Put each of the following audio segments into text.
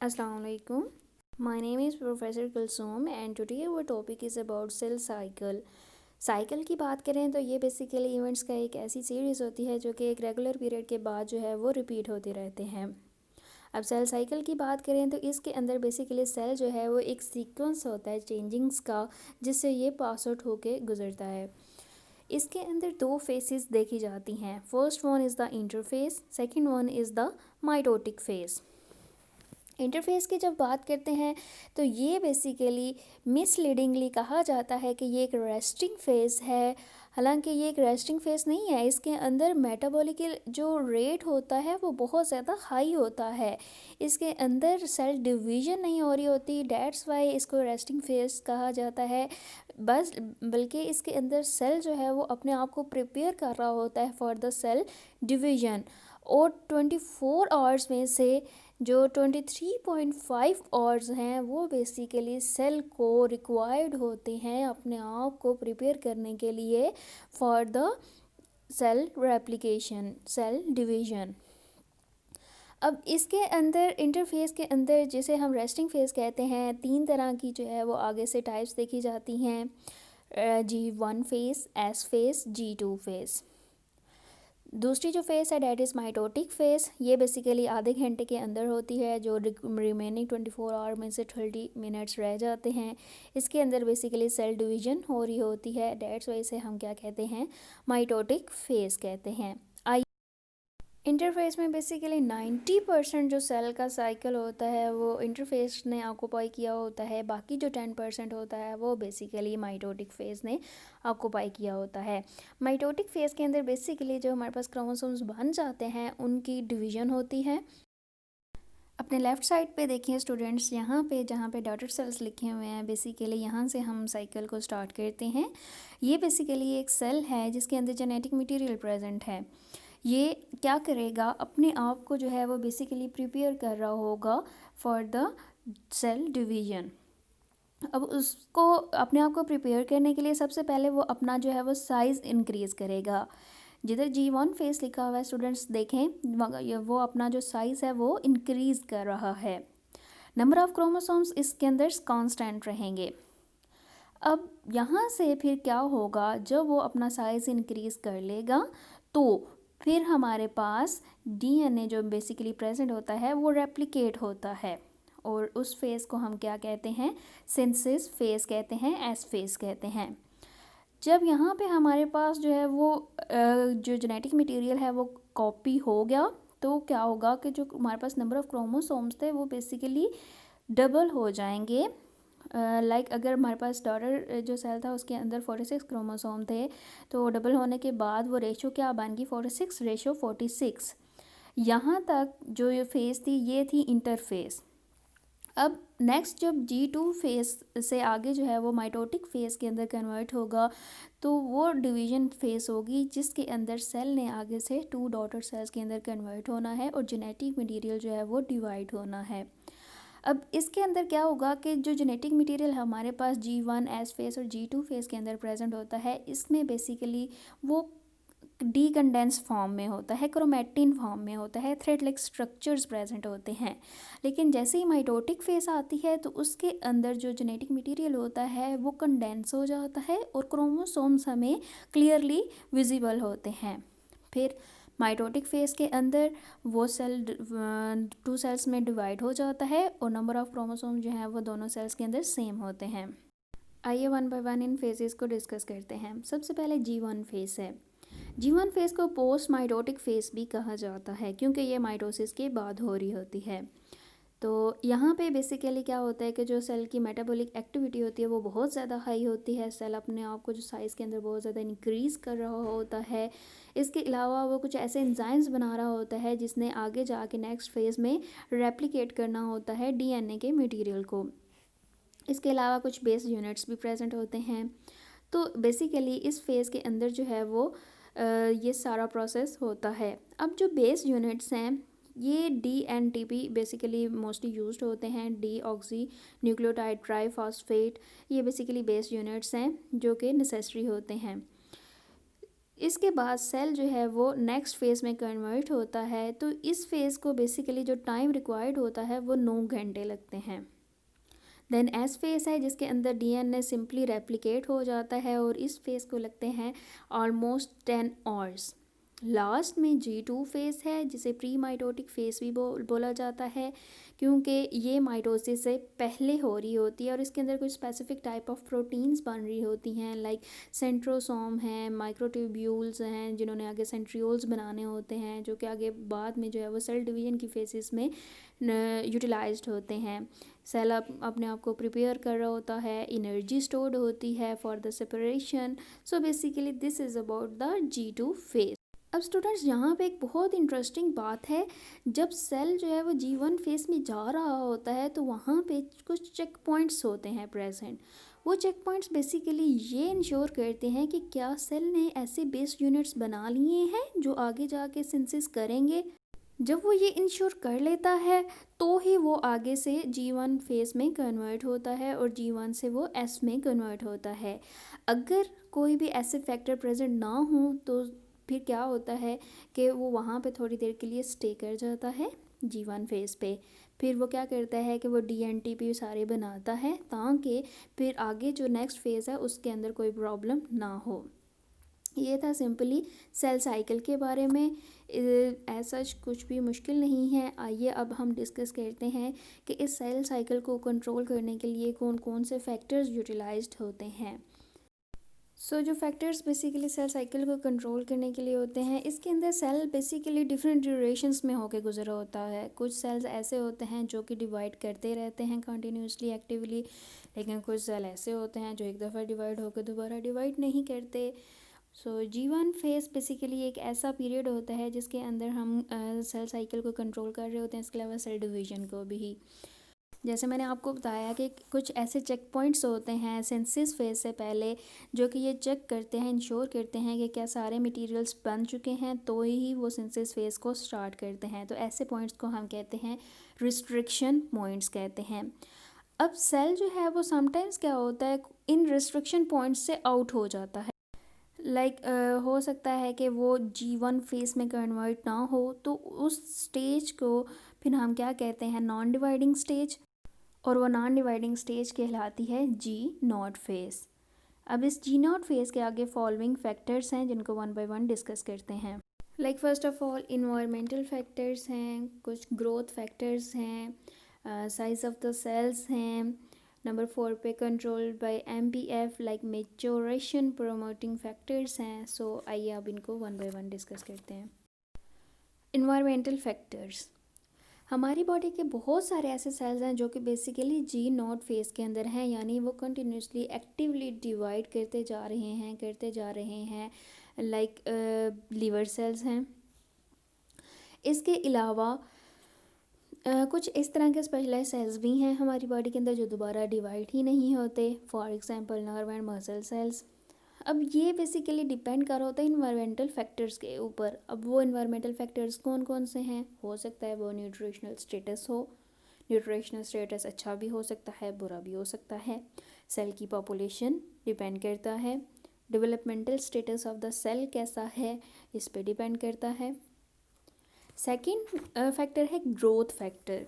Assalamu alaikum. My name is Professor Kulsoom and today our topic is about cell cycle. Cycle की बात करें तो ये basically events का एक ऐसी सीरीज़ होती है जो कि एक रेगुलर पीरियड के बाद जो है वो रिपीट होते रहते हैं। अब सेल साइकिल की बात करें तो इसके अंदर बेसिकली सेल जो है वो एक सीक्वेंस होता है चेंजिंग्स का, जिससे ये पास आउट होके गुजरता है। इसके अंदर दो फेसेस देखी जाती हैं। First one is the interface, second one is the mitotic face. Interface की जब बात करते हैं तो ये बेसिकली मिसलीडिंगली कहा जाता है कि ये एक रेस्टिंग फेज़ है। हालांकि ये एक रेस्टिंग फेज़ नहीं है, इसके अंदर मेटाबॉलिक जो रेट होता है वो बहुत ज़्यादा हाई होता है। इसके अंदर सेल डिवीज़न नहीं हो रही होती, डेट्स वाई इसको रेस्टिंग फेज़ कहा जाता है। बल्कि इसके अंदर सेल जो है वो अपने आप को प्रिपेयर कर रहा होता है फॉर द सेल डिवीज़न। और 24 आवर्स में से जो 23.5 आवर्स हैं वो बेसिकली सेल को रिक्वायर्ड होते हैं अपने आप को प्रिपेयर करने के लिए for the cell replication, cell division. अब इसके अंदर इंटरफेस के अंदर जिसे हम रेस्टिंग फेज़ कहते हैं, तीन तरह की जो है वो आगे से टाइप्स देखी जाती हैं। G1 phase, S phase, G2 phase. दूसरी जो फेज़ है डैट इज़ माइटोटिक फेज़। ये बेसिकली आधे घंटे के अंदर होती है, जो रिमेनिंग 24 आवर में से 30 मिनट्स रह जाते हैं। इसके अंदर बेसिकली सेल डिवीज़न हो रही होती है, डैट्स वजह से हम क्या कहते हैं, माइटोटिक फेज़ कहते हैं। इंटरफेस में बेसिकली 90% जो सेल का साइकिल होता है वो इंटरफेस ने ऑक्यूपाई किया होता है। बाकी जो 10% होता है वो बेसिकली माइटोटिक फेज़ ने ऑक्यूपाई किया होता है। माइटोटिक फेज़ के अंदर बेसिकली जो हमारे पास क्रोमोसोम्स बन जाते हैं उनकी डिवीज़न होती है। अपने लेफ़्ट साइड पे देखिए स्टूडेंट्स, यहाँ पे जहाँ पे डॉटर सेल्स लिखे हुए हैं, बेसिकली यहाँ से हम साइकिल को स्टार्ट करते हैं। ये बेसिकली एक सेल है जिसके अंदर जेनेटिक मटेरियल प्रेजेंट है। ये क्या करेगा, अपने आप को जो है वो बेसिकली प्रिपेयर कर रहा होगा फॉर द सेल डिवीज़न। अब उसको अपने आप को प्रिपेयर करने के लिए सबसे पहले वो अपना जो है वो साइज़ इंक्रीज़ करेगा। जिधर G1 फेस लिखा हुआ है स्टूडेंट्स देखें, वो अपना जो साइज़ है वो इंक्रीज़ कर रहा है। नंबर ऑफ़ क्रोमोसोम्स इसके अंदर कांस्टेंट रहेंगे। अब यहाँ से फिर क्या होगा, जब वो अपना साइज़ इंक्रीज़ कर लेगा तो फिर हमारे पास DNA जो बेसिकली प्रेजेंट होता है वो रेप्लिकेट होता है, और उस फेज़ को हम क्या कहते हैं, सिंथेसिस फेज़ कहते हैं, एस फेज़ कहते हैं। जब यहाँ पे हमारे पास जो है वो जो जेनेटिक मटेरियल है वो कॉपी हो गया तो क्या होगा कि जो हमारे पास नंबर ऑफ़ क्रोमोसोम्स थे वो बेसिकली डबल हो जाएंगे। अगर हमारे पास डॉटर जो सेल था उसके अंदर 46 क्रोमोसोम थे, तो डबल होने के बाद वो रेशो क्या बन गई, 46:46। यहाँ तक जो ये फेज़ थी ये थी इंटरफेस। अब नेक्स्ट जब G2 फेज़ से आगे जो है वो माइटोटिक फेज़ के अंदर कन्वर्ट होगा तो वो डिवीज़न फेज़ होगी, जिसके अंदर सेल ने आगे से 2 डॉटर सेल्स के अंदर कन्वर्ट होना है और जेनेटिक मटेरियल जो है वो डिवाइड होना है। अब इसके अंदर क्या होगा कि जो जेनेटिक मटेरियल हमारे पास G1 एस फेज़ और G2 फेज़ के अंदर प्रेजेंट होता है, इसमें बेसिकली वो डीकंडेंस फॉर्म में होता है, क्रोमेटिन फॉर्म में होता है, थ्रेड लाइक स्ट्रक्चर्स प्रेजेंट होते हैं। लेकिन जैसे ही माइटोटिक फेज़ आती है तो उसके अंदर जो जेनेटिक मटेरियल होता है वो कंडेंस हो जाता है और क्रोमोसोम्स हमें क्लियरली विजिबल होते हैं। फिर माइटोटिक फेज़ के अंदर वो सेल 2 सेल्स में डिवाइड हो जाता है और नंबर ऑफ़ क्रोमोसोम जो हैं वो दोनों सेल्स के अंदर सेम होते हैं। आइए 1 बाय 1 इन फेजेस को डिस्कस करते हैं। सबसे पहले G1 फेज़ है। G1 फेज़ को पोस्ट माइटोटिक फेज़ भी कहा जाता है क्योंकि ये माइटोसिस के बाद हो रही होती है। तो यहाँ पे बेसिकली क्या होता है कि जो सेल की मेटाबॉलिक एक्टिविटी होती है वो बहुत ज़्यादा हाई होती है। सेल अपने आप को जो साइज़ के अंदर बहुत ज़्यादा इंक्रीज़ कर रहा होता है। इसके अलावा वो कुछ ऐसे एंजाइम्स बना रहा होता है जिसने आगे जाके नेक्स्ट फेज़ में रेप्लिकेट करना होता है DNA के मटीरियल को। इसके अलावा कुछ बेस यूनिट्स भी प्रेजेंट होते हैं। तो बेसिकली इस फेज़ के अंदर जो है वो ये सारा प्रोसेस होता है। अब जो बेस यूनिट्स हैं ये DNTP बेसिकली मोस्टली यूज्ड होते हैं। डीऑक्सी न्यूक्लियोटाइड ट्राईफॉस्फेट, ये बेसिकली बेस यूनिट्स हैं जो कि नेसेसरी होते हैं। इसके बाद सेल जो है वो नेक्स्ट फेज़ में कन्वर्ट होता है। तो इस फेज़ को बेसिकली जो टाइम रिक्वायर्ड होता है वो 9 घंटे लगते हैं। देन एस फेज़ है जिसके अंदर डीएनए सिंपली रेप्लिकेट हो जाता है और इस फेज़ को लगते हैं ऑलमोस्ट 10 आवर्स। लास्ट में G2 फेज़ है जिसे प्री माइटोटिक फेज़ भी बोला जाता है, क्योंकि ये माइटोसिस से पहले हो रही होती है और इसके अंदर कुछ स्पेसिफिक टाइप ऑफ प्रोटीन्स बन रही होती हैं, लाइक सेंट्रोसोम हैं, माइक्रोट्यूब्यूल्स हैं जिन्होंने आगे सेंट्रियोल्स बनाने होते हैं, जो कि आगे बाद में जो है वो सेल डिवीजन की फेजेस में यूटिलाइज्ड होते हैं। सेल अपने आप को प्रिपेयर कर रहा होता है, एनर्जी स्टोर्ड होती है for the separation. So basically this is about the G2 phase. अब स्टूडेंट्स यहाँ पे एक बहुत इंटरेस्टिंग बात है, जब सेल जो है वो G1 फेज़ में जा रहा होता है तो वहाँ पे कुछ चेक पॉइंट्स होते हैं प्रेजेंट। वो चेक पॉइंट्स बेसिकली ये इंश्योर करते हैं कि क्या सेल ने ऐसे बेस यूनिट्स बना लिए हैं जो आगे जाके सिंथेसिस करेंगे। जब वो ये इंश्योर कर लेता है तो ही वो आगे से G1 फेज़ में कन्वर्ट होता है और G1 से वो S में कन्वर्ट होता है। अगर कोई भी ऐसे फैक्टर प्रेजेंट ना हो तो फिर क्या होता है कि वो वहाँ पे थोड़ी देर के लिए स्टे कर जाता है G1 फेज़ पे। फिर वो क्या करता है कि वो DNTP सारे बनाता है ताकि फिर आगे जो नेक्स्ट फेज़ है उसके अंदर कोई प्रॉब्लम ना हो। ये था सिंपली सेल साइकिल के बारे में। ऐसा कुछ भी मुश्किल नहीं है। आइए अब हम डिस्कस करते हैं कि इस सेल साइकिल को कंट्रोल करने के लिए कौन कौन से फैक्टर्स यूटिलाइज्ड होते हैं। जो फैक्टर्स बेसिकली सेल साइकिल को कंट्रोल करने के लिए होते हैं, इसके अंदर सेल बेसिकली डिफरेंट ड्यूरेशंस में होकर गुजरा होता है। कुछ सेल्स ऐसे होते हैं जो कि डिवाइड करते रहते हैं कंटिन्यूसली एक्टिवली, लेकिन कुछ सेल ऐसे होते हैं जो एक दफ़ा डिवाइड होकर दोबारा डिवाइड नहीं करते। G1 फेज़ बेसिकली एक ऐसा पीरियड होता है जिसके अंदर हम सेल साइकिल को कंट्रोल कर रहे होते हैं, इसके अलावा सेल डिवीजन को भी। जैसे मैंने आपको बताया कि कुछ ऐसे चेक पॉइंट्स होते हैं सिंथेसिस फेज़ से पहले जो कि ये चेक करते हैं, इंश्योर करते हैं कि क्या सारे मटेरियल्स बन चुके हैं, तो ही वो सिंथेसिस फेज़ को स्टार्ट करते हैं। तो ऐसे पॉइंट्स को हम कहते हैं रिस्ट्रिक्शन पॉइंट्स कहते हैं। अब सेल जो है वो समटाइम्स क्या होता है इन रिस्ट्रिक्शन पॉइंट्स से आउट हो जाता है। हो सकता है कि वो G1 फेज़ में कन्वर्ट ना हो, तो उस स्टेज को फिर हम क्या कहते हैं नॉन डिवाइडिंग स्टेज, और वो नॉन डिवाइडिंग स्टेज कहलाती है G0 फेज़। अब इस G0 फेज़ के आगे फॉलोइंग फैक्टर्स हैं जिनको वन बाय वन डिस्कस करते हैं। First of all environmental factors हैं, कुछ ग्रोथ फैक्टर्स हैं, साइज ऑफ द सेल्स हैं। नंबर 4 पे control by MPF like maturation promoting factors हैं। आइए अब इनको वन बाय वन डिस्कस करते हैं। इन्वायरमेंटल फैक्टर्स, हमारी बॉडी के बहुत सारे ऐसे सेल्स हैं जो कि बेसिकली G0 फेज़ के अंदर हैं, यानी वो कंटिन्यूसली एक्टिवली डिवाइड करते जा रहे हैं लाइक लीवर सेल्स हैं। इसके अलावा कुछ इस तरह के स्पेशलाइज सेल्स भी हैं हमारी बॉडी के अंदर जो दोबारा डिवाइड ही नहीं होते, for example nerve and muscle cells. अब ये बेसिकली डिपेंड कर होता है इन्वायरमेंटल फैक्टर्स के ऊपर। अब वो इन्वायरमेंटल फैक्टर्स कौन कौन से हैं, हो सकता है वो न्यूट्रिशनल स्टेटस हो, न्यूट्रिशनल स्टेटस अच्छा भी हो सकता है, बुरा भी हो सकता है। सेल की पॉपुलेशन डिपेंड करता है, developmental status of the cell कैसा है इस पे डिपेंड करता है। सेकंड फैक्टर है ग्रोथ फैक्टर।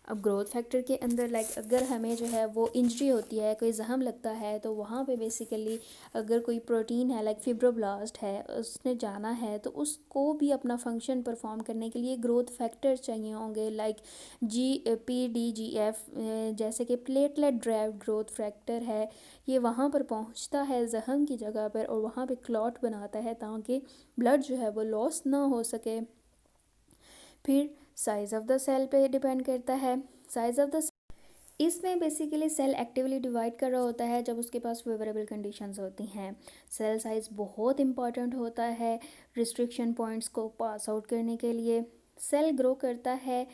अब ग्रोथ फैक्टर के अंदर अगर हमें जो है वो इंजरी होती है, कोई जख्म लगता है, तो वहाँ पे बेसिकली अगर कोई प्रोटीन है फिब्रोब्लास्ट है उसने जाना है तो उसको भी अपना फंक्शन परफॉर्म करने के लिए ग्रोथ फैक्टर चाहिए होंगे PDGF, जैसे कि प्लेटलेट ड्राइव्ड ग्रोथ फैक्टर है। ये वहाँ पर पहुँचता है जख्म की जगह पर और वहाँ पे क्लॉट बनाता है ताकि ब्लड जो है वो लॉस ना हो सके। फिर साइज़ ऑफ द सेल पे डिपेंड करता है। साइज़ ऑफ द इसमें बेसिकली सेल एक्टिवली डिवाइड कर रहा होता है जब उसके पास फेवरेबल कंडीशंस होती हैं। सेल साइज़ बहुत इंपॉर्टेंट होता है रिस्ट्रिक्शन पॉइंट्स को पास आउट करने के लिए। सेल ग्रो करता है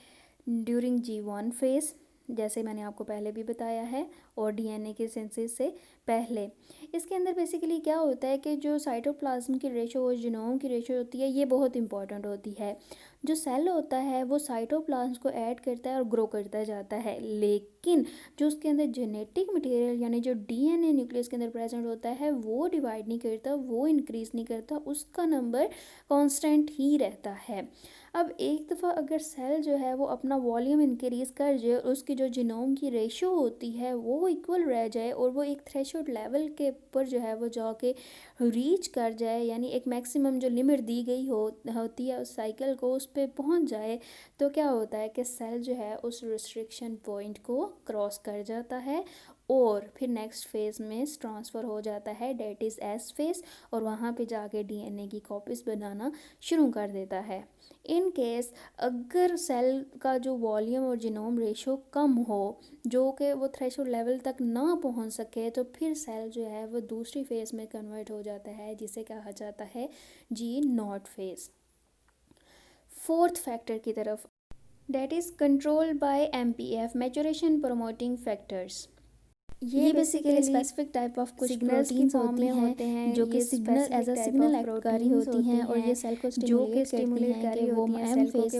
ड्यूरिंग G1 फेज़, जैसे मैंने आपको पहले भी बताया है, और डीएनए के सिंथेसिस से पहले। इसके अंदर बेसिकली क्या होता है कि जो साइटोप्लाज्म की रेशो और जीनोम की रेशो होती है ये बहुत इंपॉर्टेंट होती है। जो सेल होता है वो साइटोप्लाज्म को ऐड करता है और ग्रो करता जाता है, लेकिन जो उसके अंदर जेनेटिक मटेरियल यानी जो डीएनए न्यूक्लियस के अंदर प्रेजेंट होता है वो डिवाइड नहीं करता, वो इंक्रीज नहीं करता, उसका नंबर कांस्टेंट ही रहता है। अब एक दफ़ा अगर सेल जो है वो अपना वॉल्यूम इंक्रीज़ कर जाए और उसकी जो जीनोम की रेशो होती है वो इक्वल रह जाए और वो एक थ्रेशोल्ड लेवल के ऊपर जो है वो जाके रीच कर जाए, यानी एक मैक्सिमम जो लिमिट दी गई होती है उस साइकिल को, उस पर पहुंच जाए, तो क्या होता है कि सेल जो है उस रिस्ट्रिक्शन पॉइंट को क्रॉस कर जाता है और फिर नेक्स्ट फेज़ में ट्रांसफ़र हो जाता है, डेट इज़ एस फेज़, और वहाँ पे जाके डीएनए की कॉपीज़ बनाना शुरू कर देता है। इन केस अगर सेल का जो वॉल्यूम और जीनोम रेशो कम हो, जो कि वो थ्रेशोल्ड लेवल तक ना पहुंच सके, तो फिर सेल जो है वो दूसरी फेज़ में कन्वर्ट हो जाता है जिसे कहा जाता है G naught phase. Fourth factor की तरफ, that is controlled by MPF, maturation promoting factors. ये बेसिकली स्पेसिफिक टाइप ऑफ कुछ प्रोटीन्स होते हैं जो कि signal as a signal act कर रही होती हैं और ये सेल को स्टिमुलेट कर रही होती हैं एम फेज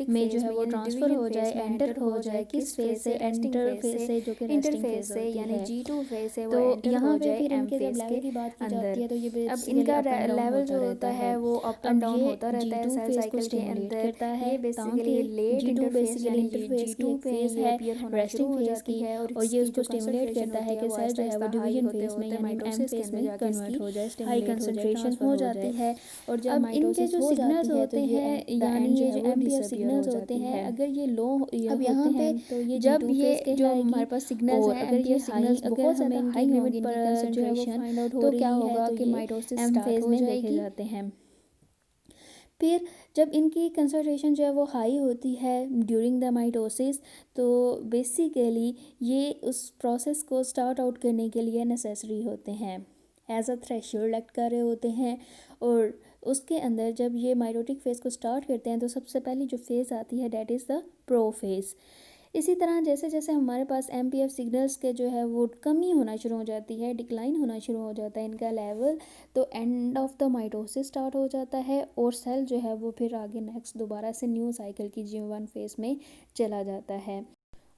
में जो है वो ट्रांसफर हो जाए, एंटर हो जाए, किस फेज से, एंटर फेज से जो कि रेस्टिंग फेज से, यानी G2 फेज से, तो यहाँ पे फिर इनके जब लेवल की बात की जाती है तो ये अब इनका लेवल जो होता है वो अप एंड डाउन होता रहता है सेल साइकिल के अंदर करता है। ये बेसिकली लेट इंटरफेज यानी G2 फेज है, रेस्टिंग फेज की है, और ये उसको स्टिमुलेट करता है कि सेल जो है वो डिवीजन फेज में यानी एम फेज में कन्वर्ट हो जाए, हाई कंसंट्रेशन हो जाती है। और जब अब इनके जो सिग्नल्स होते हैं यानी ये जो एमपीएफ सिग्नल्स होते हैं, अगर ये लो अब यहाँ पे तो ये जब ये जो हमारे पास सिग्नल्स हैं अगर ये सिग्नल्स बहुत ज़्यादा हाई लिमिट पर जो है वो फाइंड आउट हो रही है तो ये एम फेज में देखे जाते हैं। फिर जब इनकी कंसंट्रेशन जो है वो हाई होती है ड्यूरिंग द माइटोसिस, तो बेसिकली ये उस प्रोसेस को स्टार्ट आउट करने के लिए नेसेसरी होते हैं, एज अ थ्रेशोल्ड एक्ट कर रहे होते हैं। और उसके अंदर जब ये माइटोटिक फेज़ को स्टार्ट करते हैं तो सबसे पहली जो फेज़ आती है that is the pro phase. इसी तरह जैसे जैसे हमारे पास एमपीएफ सिग्नल्स के जो है वो कमी होना शुरू हो जाती है, डिक्लाइन होना शुरू हो जाता है इनका लेवल, तो and of the mitosis start हो जाता है और सेल जो है वो फिर आगे नेक्स्ट दोबारा से न्यू साइकिल की G1 फेज़ में चला जाता है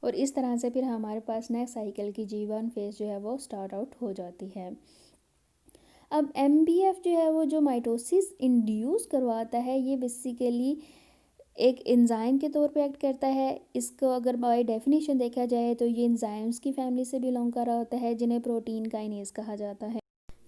और इस तरह से फिर हमारे पास नेक्स्ट साइकिल की G1 फेज़ जो है वो स्टार्ट आउट हो जाती है। अब एमपीएफ जो है वो जो माइटोसिस इंड्यूस करवाता है ये बेसिकली एक एंजाइम के तौर पे एक्ट करता है। इसको अगर बाय डेफिनेशन देखा जाए तो ये एंजाइम्स की फैमिली से बिलोंग कर रहा होता है जिन्हें प्रोटीन काइनेज कहा जाता है,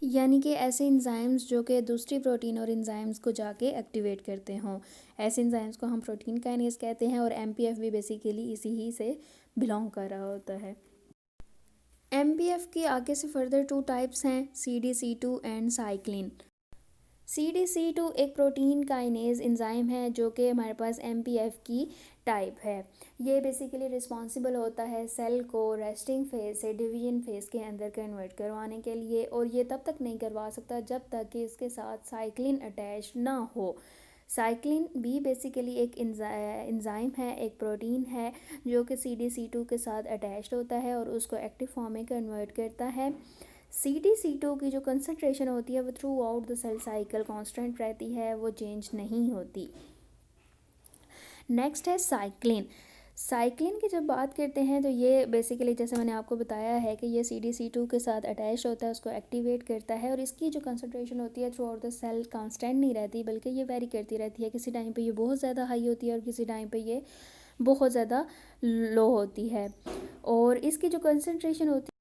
यानी कि ऐसे एंजाइम्स जो कि दूसरी प्रोटीन और एंजाइम्स को जाके एक्टिवेट करते हों, ऐसे एंजाइम्स को हम प्रोटीन काइनेज कहते हैं और एमपीएफ भी बेसिकली इसी ही से बिलोंग कर रहा होता है। एमपीएफ की आगे से फर्दर 2 टाइप्स हैं, CDC2 एंड साइक्लिन। CDC2 एक प्रोटीन काइनेज एंजाइम है जो कि हमारे पास एमपीएफ की टाइप है। ये बेसिकली रिस्पॉन्सिबल होता है सेल को रेस्टिंग फेज से डिवीजन फेज के अंदर कन्वर्ट करवाने के लिए, और ये तब तक नहीं करवा सकता जब तक कि इसके साथ साइक्लिन अटैच ना हो। साइक्लिन भी बेसिकली एक एंजाइम है, एक प्रोटीन है जो कि CDC2 के साथ अटैच्ड होता है और उसको एक्टिव फॉर्म में कन्वर्ट करता है। CDC2 की जो कंसंट्रेशन होती है वो throughout the cell cycle constant रहती है, वो चेंज नहीं होती। नेक्स्ट है साइक्लिन। साइक्लिन की जब बात करते हैं तो ये बेसिकली जैसे मैंने आपको बताया है कि ये CDC2 के साथ अटैच होता है, उसको एक्टिवेट करता है और इसकी जो कंसंट्रेशन होती है throughout the cell constant नहीं रहती, बल्कि ये वेरी करती रहती है। किसी टाइम पे ये बहुत ज़्यादा हाई होती है और किसी टाइम पे ये बहुत ज़्यादा लो होती है। और इसकी जो कंसंट्रेशन होती है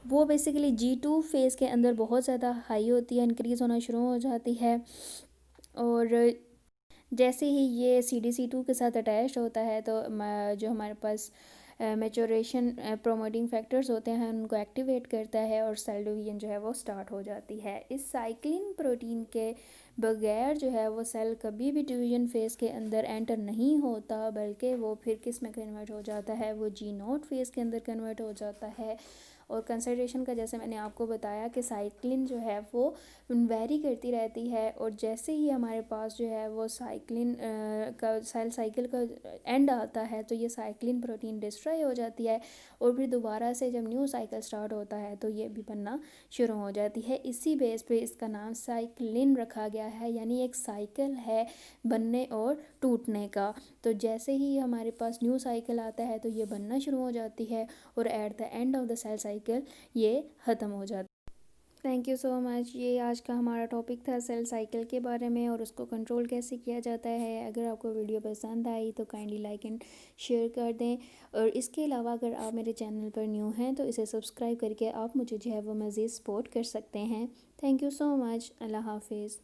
वो बेसिकली G2 फेज़ के अंदर बहुत ज़्यादा हाई होती है, इंक्रीज़ होना शुरू हो जाती है। और जैसे ही ये CDC2 के साथ अटैच होता है तो जो हमारे पास मैच्योरेशन प्रोमोटिंग फैक्टर्स होते हैं उनको एक्टिवेट करता है और सेल डिवीजन जो है वो स्टार्ट हो जाती है। इस साइक्लिन प्रोटीन के बगैर जो है वो सेल कभी भी डिवीजन फेज़ के अंदर एंटर नहीं होता, बल्कि वो फिर किस में कन्वर्ट हो जाता है, वो G0 फेज़ के अंदर कन्वर्ट हो जाता है और कंसंट्रेशन का जैसे मैंने आपको बताया कि साइक्लिन जो है वो वेरी करती रहती है, और जैसे ही हमारे पास जो है वो साइक्लिन का सेल साइकिल का एंड आता है तो ये साइक्लिन प्रोटीन डिस्ट्रॉय हो जाती है, और फिर दोबारा से जब न्यू साइकिल स्टार्ट होता है तो ये भी बनना शुरू हो जाती है। इसी बेस पे इसका नाम साइक्लिन रखा गया है, यानी एक साइकिल है बनने और टूटने का। तो जैसे ही हमारे पास न्यू साइकिल आता है तो ये बनना शुरू हो जाती है, और at the end of the cell cycle ये ख़त्म हो जाती है। Thank you so much. ये आज का हमारा टॉपिक था सेल साइकिल के बारे में और उसको कंट्रोल कैसे किया जाता है। अगर आपको वीडियो पसंद आई तो काइंडली लाइक एंड शेयर कर दें, और इसके अलावा अगर आप मेरे चैनल पर न्यू हैं तो इसे सब्सक्राइब करके आप मुझे जो है वो मज़ीद सपोर्ट कर सकते हैं। Thank you so much. अल्लाह हाफिज़।